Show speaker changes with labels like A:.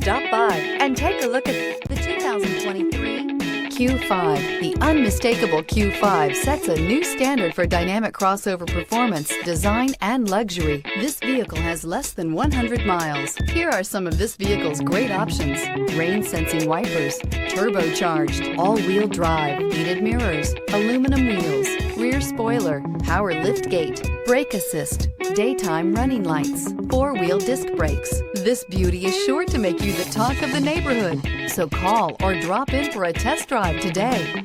A: Stop by and take a look at the 2023 Q5. The unmistakable Q5 sets a new standard for dynamic crossover performance, design, and luxury. This vehicle has less than 100 miles. Here are some of this vehicle's great options: rain-sensing wipers, turbocharged, all-wheel drive, heated mirrors, aluminum wheels, rear spoiler, power liftgate, brake assist, daytime running lights, four-wheel disc brakes. This beauty is sure to make you the talk of the neighborhood. So call or drop in for a test drive today.